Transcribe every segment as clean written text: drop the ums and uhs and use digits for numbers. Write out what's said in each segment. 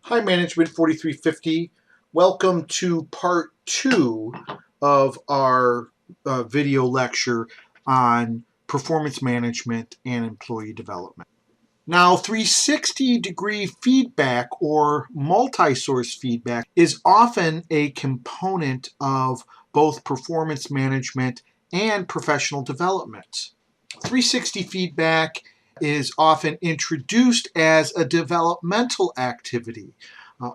Hi, Management 4350. Welcome to part 2 of our video lecture on performance management and employee development. Now, 360-degree feedback or multi-source feedback is often a component of both performance management and professional development. 360 feedback is often introduced as a developmental activity.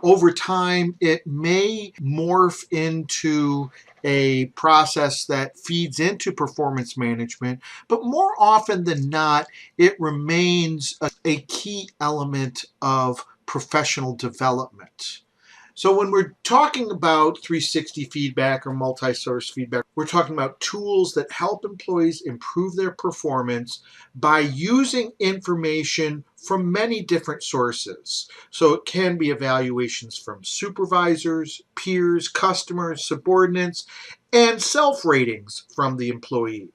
Over time, it may morph into a process that feeds into performance management, but more often than not, it remains a key element of professional development. So when we're talking about 360 feedback or multi-source feedback, we're talking about tools that help employees improve their performance by using information from many different sources. So it can be evaluations from supervisors, peers, customers, subordinates, and self-ratings from the employee.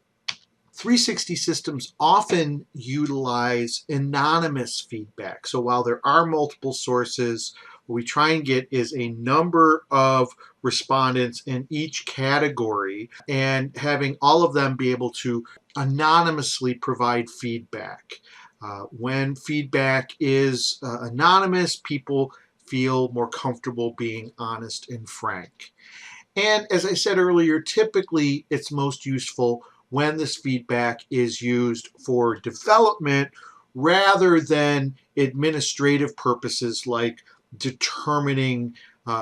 360 systems often utilize anonymous feedback. So while there are multiple sources, what we try and get is a number of respondents in each category and having all of them be able to anonymously provide feedback. When feedback is anonymous, people feel more comfortable being honest and frank. And as I said earlier, typically it's most useful when this feedback is used for development rather than administrative purposes like determining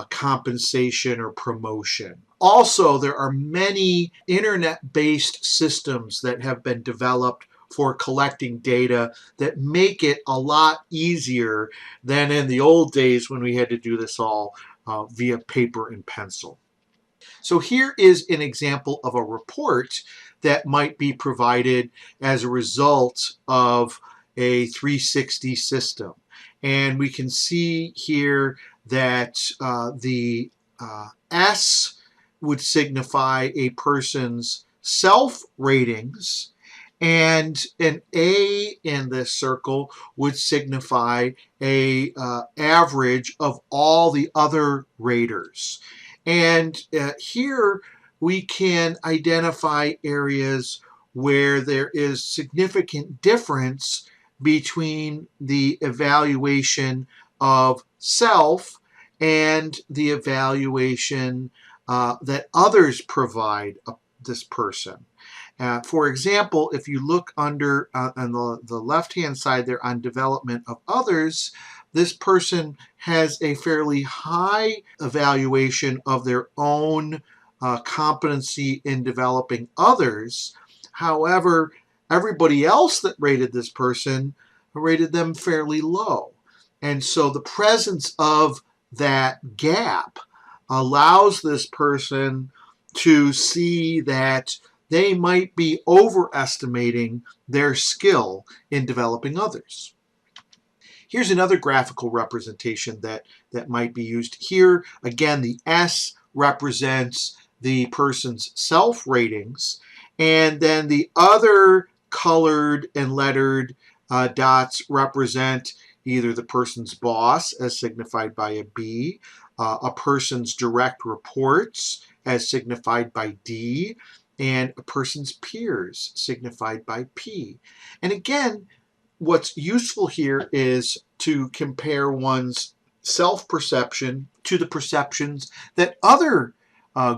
compensation or promotion. Also, there are many internet-based systems that have been developed for collecting data that make it a lot easier than in the old days when we had to do this all via paper and pencil. So here is an example of a report that might be provided as a result of a 360 system. And we can see here that the S would signify a person's self-ratings, and an A in this circle would signify a average of all the other raters. And here we can identify areas where there is significant difference between the evaluation of self and the evaluation that others provide this person. For example, if you look under on the left-hand side there on development of others, this person has a fairly high evaluation of their own competency in developing others. However, everybody else that rated this person rated them fairly low. And so the presence of that gap allows this person to see that they might be overestimating their skill in developing others. Here's another graphical representation that might be used here. Again, the S represents the person's self-ratings, and then the other colored and lettered dots represent either the person's boss, as signified by a B, a person's direct reports, as signified by D, and a person's peers, signified by P. And again, what's useful here is to compare one's self-perception to the perceptions that other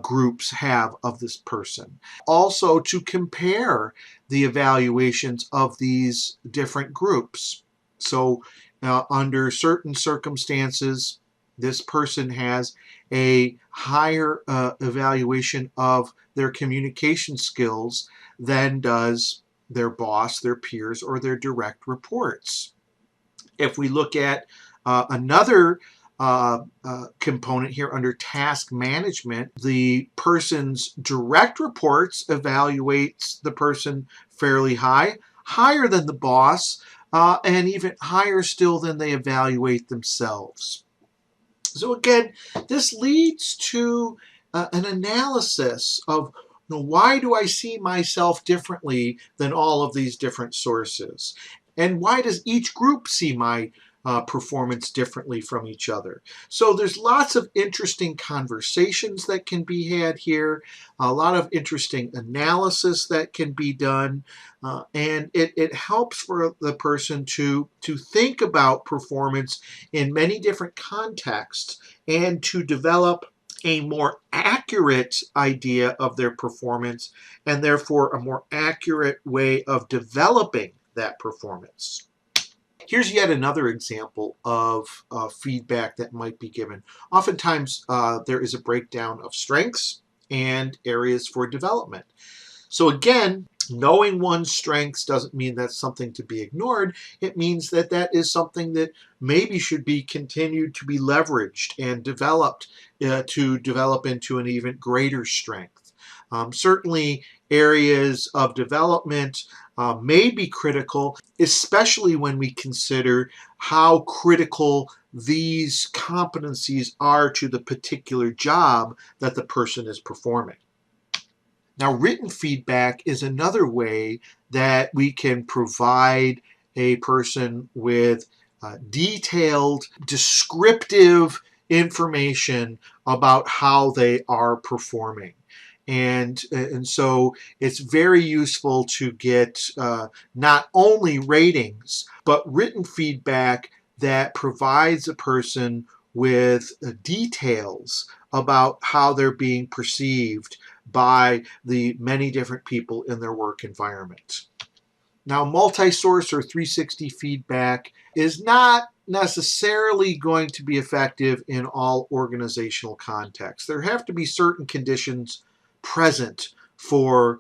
groups have of this person. Also to compare the evaluations of these different groups. So under certain circumstances, this person has a higher evaluation of their communication skills than does their boss, their peers, or their direct reports. If we look at another component here under task management, the person's direct reports evaluates the person fairly high, higher than the boss, and even higher still than they evaluate themselves. So again, this leads to an analysis of why do I see myself differently than all of these different sources? And why does each group see my performance differently from each other. So there's lots of interesting conversations that can be had here, a lot of interesting analysis that can be done, and it helps for the person to think about performance in many different contexts and to develop a more accurate idea of their performance and therefore a more accurate way of developing that performance. Here's yet another example of feedback that might be given. Oftentimes there is a breakdown of strengths and areas for development. So again, knowing one's strengths doesn't mean that's something to be ignored. It means that that is something that maybe should be continued to be leveraged and developed to develop into an even greater strength. Certainly areas of development may be critical, especially when we consider how critical these competencies are to the particular job that the person is performing. Now, written feedback is another way that we can provide a person with detailed, descriptive information about how they are performing. And so it's very useful to get not only ratings, but written feedback that provides a person with details about how they're being perceived by the many different people in their work environment. Now, multi-source or 360 feedback is not necessarily going to be effective in all organizational contexts. There have to be certain conditions present for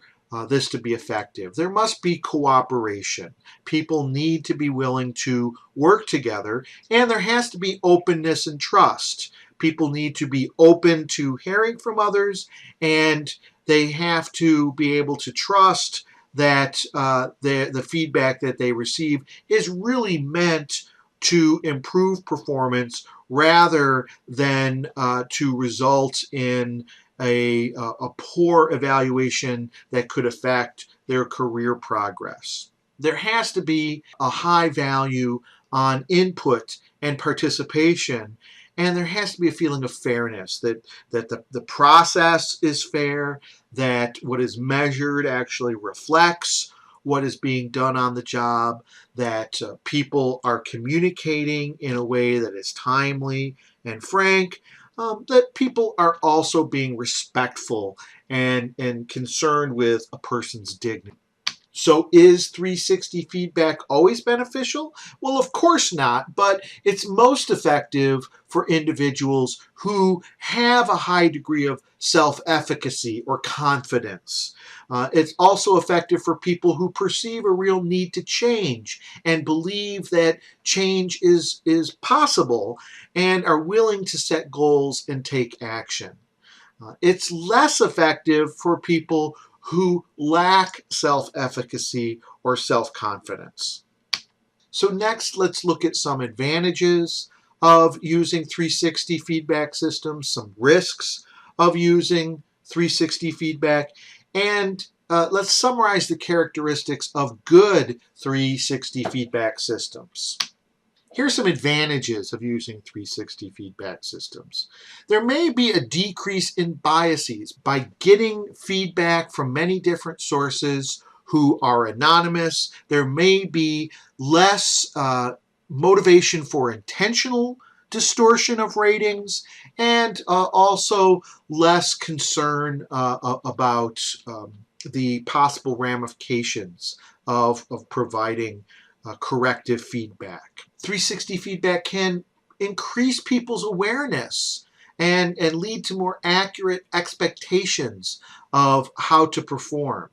this to be effective. There must be cooperation. People need to be willing to work together, and there has to be openness and trust. People need to be open to hearing from others, and they have to be able to trust that the feedback that they receive is really meant to improve performance rather than to result in a poor evaluation that could affect their career progress. There has to be a high value on input and participation, and there has to be a feeling of fairness, that the process is fair, that what is measured actually reflects what is being done on the job, that people are communicating in a way that is timely and frank, that people are also being respectful and concerned with a person's dignity. So is 360 feedback always beneficial? Well, of course not, but it's most effective for individuals who have a high degree of self-efficacy or confidence. It's also effective for people who perceive a real need to change and believe that change is possible and are willing to set goals and take action. It's less effective for people who lack self-efficacy or self-confidence. So next, let's look at some advantages of using 360 feedback systems, some risks of using 360 feedback, and let's summarize the characteristics of good 360 feedback systems. Here are some advantages of using 360 feedback systems. There may be a decrease in biases by getting feedback from many different sources who are anonymous. There may be less motivation for intentional distortion of ratings, and also less concern about the possible ramifications of providing corrective feedback. 360 feedback can increase people's awareness and lead to more accurate expectations of how to perform.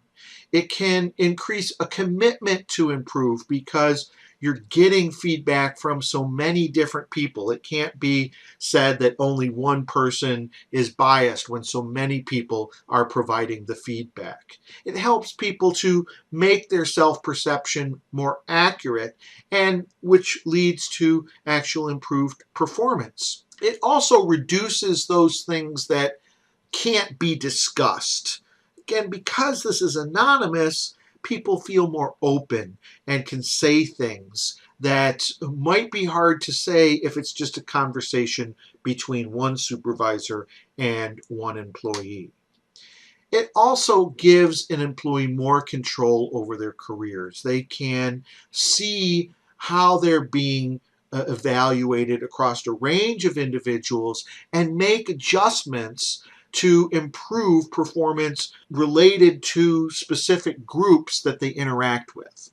It can increase a commitment to improve because you're getting feedback from so many different people. It can't be said that only one person is biased when so many people are providing the feedback. It helps people to make their self-perception more accurate, and which leads to actual improved performance. It also reduces those things that can't be discussed. Again, because this is anonymous, people feel more open and can say things that might be hard to say if it's just a conversation between one supervisor and one employee. It also gives an employee more control over their careers. They can see how they're being evaluated across a range of individuals and make adjustments to improve performance related to specific groups that they interact with.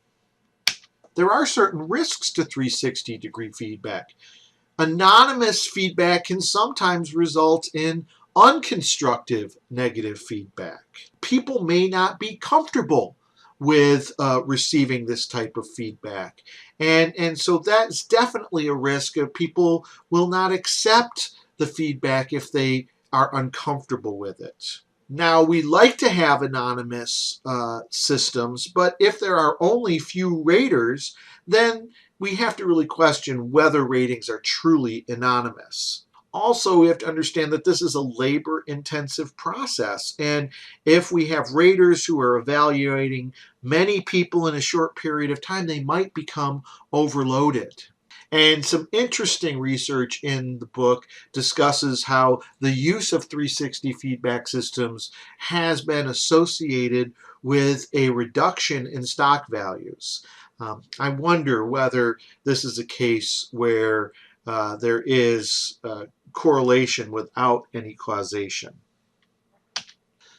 There are certain risks to 360-degree feedback. Anonymous feedback can sometimes result in unconstructive negative feedback. People may not be comfortable with receiving this type of feedback. And so that's definitely a risk. People will not accept the feedback if they are uncomfortable with it. Now, we like to have anonymous systems, but if there are only few raters, then we have to really question whether ratings are truly anonymous. Also, we have to understand that this is a labor-intensive process, and if we have raters who are evaluating many people in a short period of time, they might become overloaded. And some interesting research in the book discusses how the use of 360 feedback systems has been associated with a reduction in stock values. I wonder whether this is a case where there is correlation without any causation.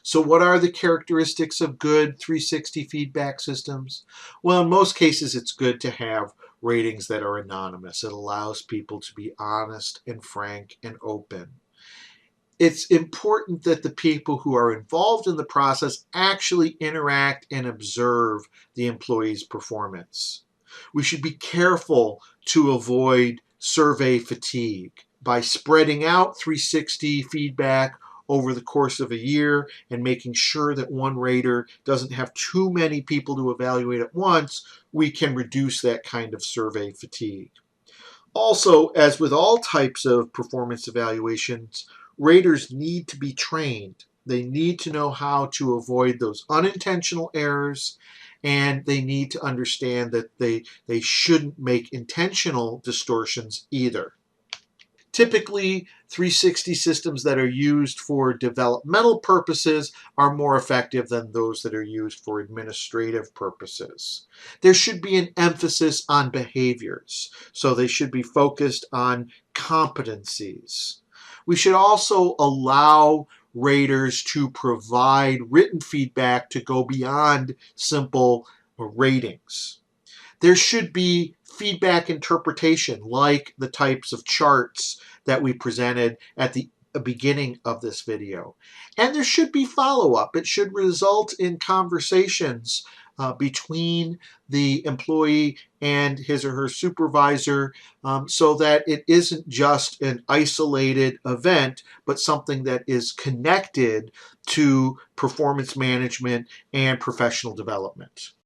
So what are the characteristics of good 360 feedback systems? Well, in most cases, it's good to have ratings that are anonymous. It allows people to be honest and frank and open. It's important that the people who are involved in the process actually interact and observe the employee's performance. We should be careful to avoid survey fatigue by spreading out 360 feedback over the course of a year and making sure that one rater doesn't have too many people to evaluate at once. We can reduce that kind of survey fatigue. Also, as with all types of performance evaluations, raters need to be trained. They need to know how to avoid those unintentional errors, and they need to understand that they shouldn't make intentional distortions either. Typically, 360 systems that are used for developmental purposes are more effective than those that are used for administrative purposes. There should be an emphasis on behaviors, so they should be focused on competencies. We should also allow raters to provide written feedback to go beyond simple ratings. There should be feedback interpretation, like the types of charts that we presented at the beginning of this video. And there should be follow-up. It should result in conversations between the employee and his or her supervisor so that it isn't just an isolated event, but something that is connected to performance management and professional development.